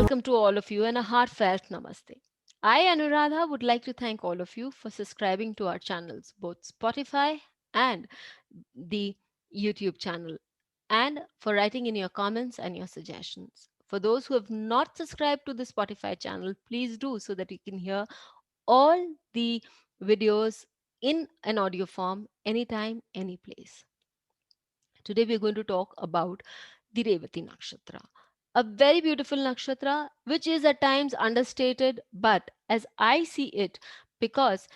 welcome to all of you and a heartfelt namaste. I, Anuradha, would like to thank all of you for subscribing to our channels, both Spotify and the YouTube channel, and for writing in your comments and your suggestions. For those who have not subscribed to the Spotify channel, please do so that you can hear all the videos in an audio form anytime, any place. Today we're going to talk about the Revati Nakshatra, a very beautiful nakshatra which is at times understated, but as I see it, because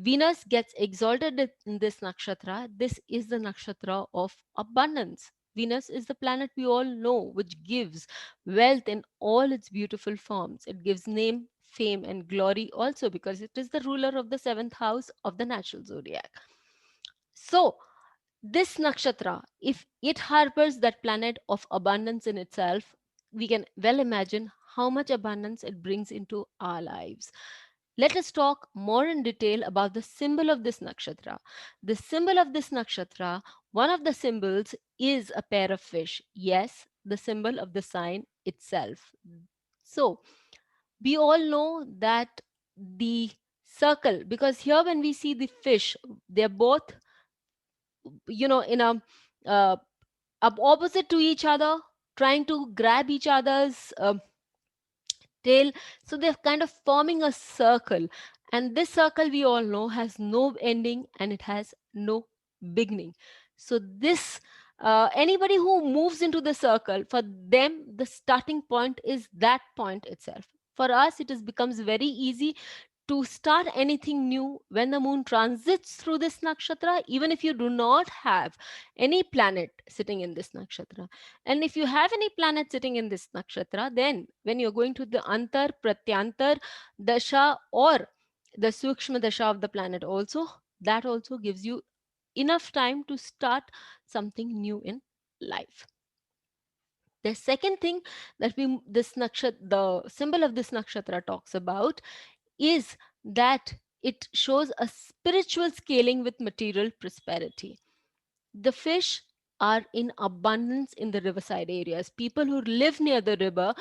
Venus gets exalted in this nakshatra, this is the nakshatra of abundance. Venus is the planet we all know which gives wealth in all its beautiful forms. It gives name, fame, and glory also because it is the ruler of the seventh house of the natural zodiac. So, this nakshatra, if it harbors that planet of abundance in itself, we can well imagine how much abundance it brings into our lives. Let us talk more in detail about the symbol of this nakshatra. The symbol of this nakshatra, one of the symbols is a pair of fish. Yes, the symbol of the sign itself. So, we all know that the circle, because here when we see the fish, they're both in a uh, opposite to each other, trying to grab each other's tail. So they're kind of forming a circle, and this circle we all know has no ending and it has no beginning. So this anybody who moves into the circle, for them the starting point is that point itself. For us it is becomes very easy to start anything new when the moon transits through this nakshatra, even if you do not have any planet sitting in this nakshatra. And if you have any planet sitting in this nakshatra, then when you're going to the antar, pratyantar dasha, or the sukshma dasha of the planet also, that also gives you enough time to start something new in life. The second thing that we this nakshatra, the symbol of this nakshatra talks about is that it shows a spiritual scaling with material prosperity. The fish are in abundance in the riverside areas. People who live near the river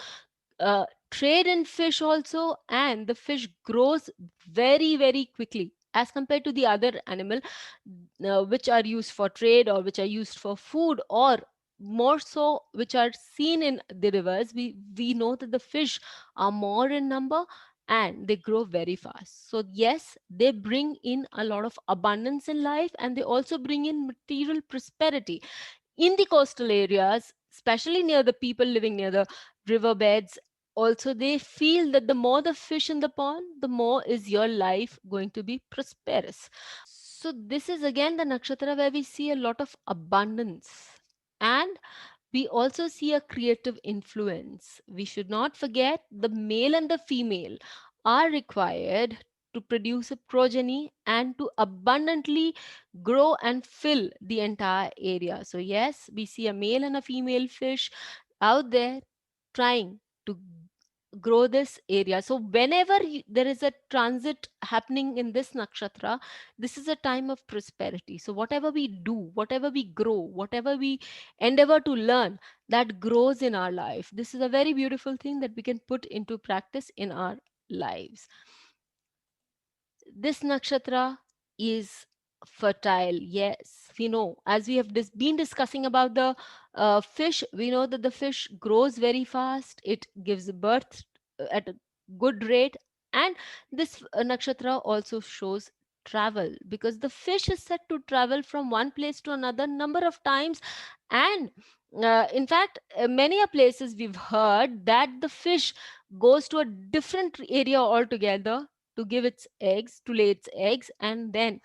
trade in fish also, and the fish grows very, very quickly as compared to the other animal which are used for trade or which are used for food, or more so which are seen in the rivers. We know that the fish are more in number and they grow very fast. So yes, they bring in a lot of abundance in life, and they also bring in material prosperity in the coastal areas, especially near the people living near the riverbeds. Also, they feel that the more the fish in the pond, the more is your life going to be prosperous. So this is again the nakshatra where we see a lot of abundance, and we also see a creative influence. We should not forget the male and the female are required to produce a progeny and to abundantly grow and fill the entire area. So, yes, we see a male and a female fish out there trying to grow this area. So whenever there is a transit happening in this nakshatra, this is a time of prosperity. So whatever we do, whatever we grow, whatever we endeavor to learn, that grows in our life. This is a very beautiful thing that we can put into practice in our lives. This nakshatra is fertile. Yes, we know, as we have been discussing about the fish, we know that the fish grows very fast, it gives birth at a good rate. And this nakshatra also shows travel, because the fish is said to travel from one place to another number of times. And in fact, many a places we've heard that the fish goes to a different area altogether to give its eggs, to lay its eggs, and then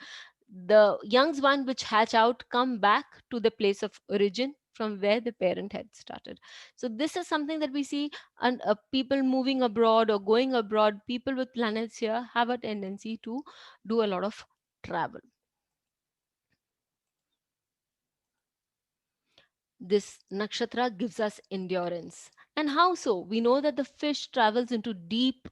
the youngs one which hatch out come back to the place of origin from where the parent had started. So this is something that we see, and people moving abroad or going abroad, people with planets here have a tendency to do a lot of travel. This nakshatra gives us endurance. And how so? We know that the fish travels into deep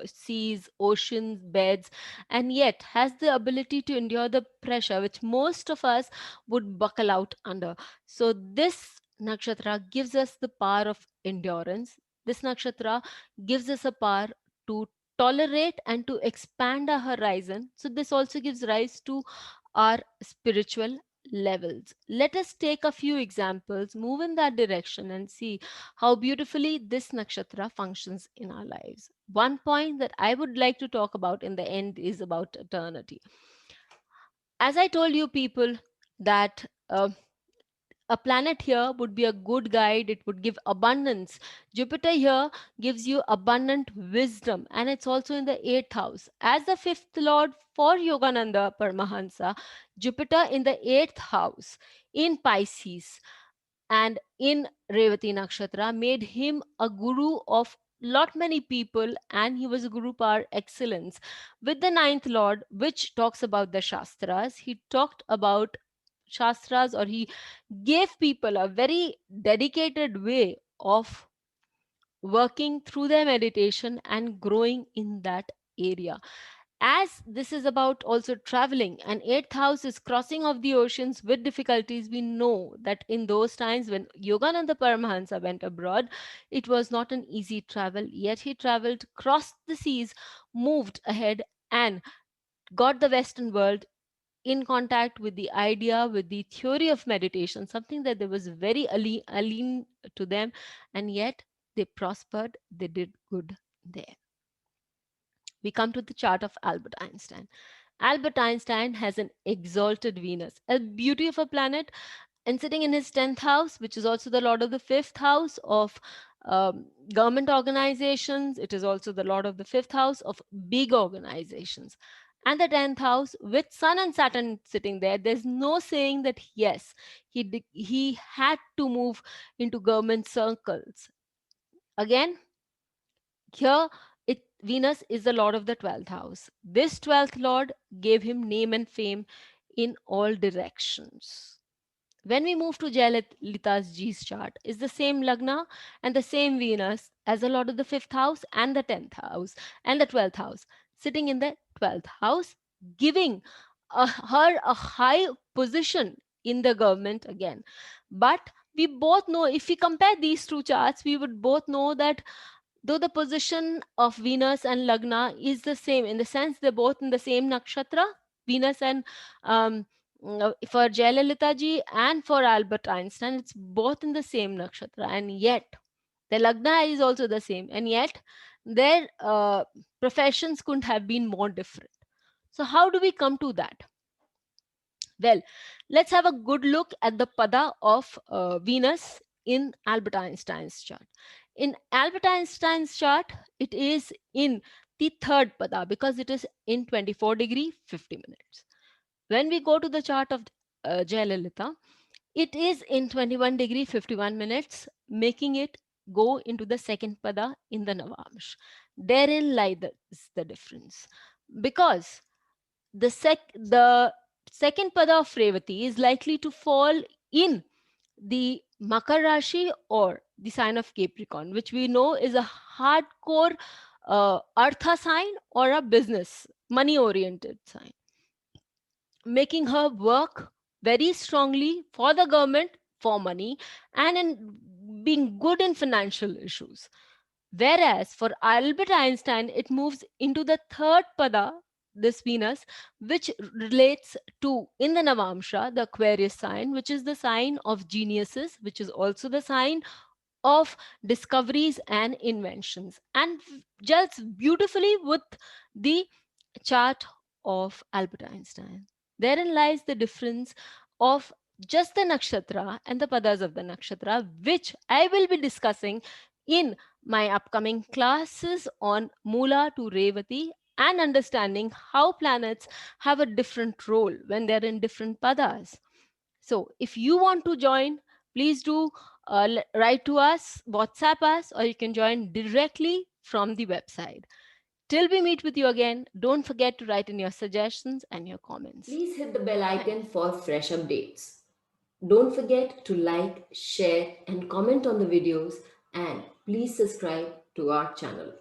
seas, oceans, beds, and yet has the ability to endure the pressure which most of us would buckle out under. So, this nakshatra gives us the power of endurance. This nakshatra gives us a power to tolerate and to expand our horizon. So, this also gives rise to our spiritual levels. Let us take a few examples, move in that direction, and see how beautifully this nakshatra functions in our lives. One point that I would like to talk about in the end is about eternity. As I told you, people, that a planet here would be a good guide. It would give abundance. Jupiter here gives you abundant wisdom, and it's also in the eighth house as the fifth lord for Yogananda Paramahansa. Jupiter in the eighth house in Pisces and in Revati Nakshatra made him a guru of lot many people, and he was a guru par excellence. With the ninth lord, which talks about the Shastras, he talked about Shastras, or he gave people a very dedicated way of working through their meditation and growing in that area. As this is about also traveling, and eighth house is crossing of the oceans with difficulties, we know that in those times when Yogananda Paramahansa went abroad, it was not an easy travel, yet he traveled, crossed the seas, moved ahead, and got the Western world in contact with the idea, with the theory of meditation, something that there was very alien to them, and yet they prospered, they did good there. We come to the chart of Albert Einstein. Albert Einstein has an exalted Venus, a beauty of a planet, and sitting in his 10th house, which is also the lord of the fifth house of government organizations. It is also the lord of the fifth house of big organizations. And the 10th house with Sun and Saturn sitting there, there's no saying that yes, he had to move into government circles. Again, here, Venus is the lord of the 12th house. This 12th lord gave him name and fame in all directions. When we move to Jayalalitha's G's chart, is the same Lagna and the same Venus as the lord of the 5th house and the 10th house and the 12th house, sitting in the 12th house, giving her a high position in the government again. But we both know, if we compare these two charts, we would both know that though the position of Venus and Lagna is the same, in the sense they're both in the same nakshatra, Venus and for Jayalalitha ji and for Albert Einstein, it's both in the same nakshatra, and yet the Lagna is also the same, and yet their professions couldn't have been more different. So, how do we come to that? Well, let's have a good look at the pada of Venus in Albert Einstein's chart. In Albert Einstein's chart, it is in the third pada because it is in 24 degree 50 minutes. When we go to the chart of Jayalalitha, it is in 21 degree 51 minutes, making it go into the second pada in the Navamsh. Therein lies the difference. Because the second pada of Revati is likely to fall in the Makar Rashi or the sign of Capricorn, which we know is a hardcore Artha sign or a business, money oriented sign, making her work very strongly for the government for money and in being good in financial issues. Whereas for Albert Einstein, it moves into the third pada, this Venus, which relates to, in the Navamsha, the Aquarius sign, which is the sign of geniuses, which is also the sign of discoveries and inventions, and gels beautifully with the chart of Albert Einstein. Therein lies the difference of just the nakshatra and the padas of the nakshatra, which I will be discussing in my upcoming classes on Mula to Revati, and understanding how planets have a different role when they're in different padas. So, if you want to join, please do write to us, WhatsApp us, or you can join directly from the website. Till we meet with you again, don't forget to write in your suggestions and your comments. Please hit the bell Thank icon for fresh updates. Don't forget to like, share, and comment on the videos, and please subscribe to our channel.